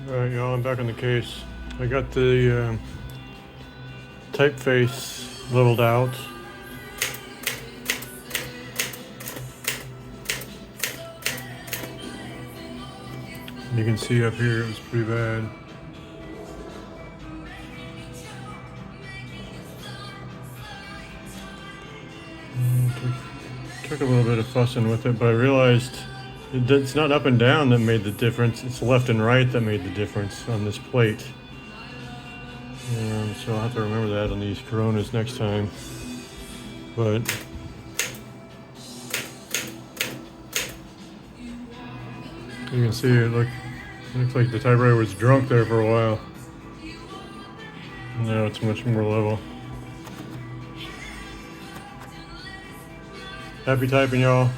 Alright y'all, I'm back on the case. I got the typeface leveled out. You can see up here it was pretty bad. Took a little bit of fussing with it, but I realized it's not up and down that made the difference, it's left and right that made the difference on this plate. So I'll have to remember that on these Coronas next time. But you can see it looks like the typewriter was drunk there for a while. Now it's much more level. Happy typing, y'all.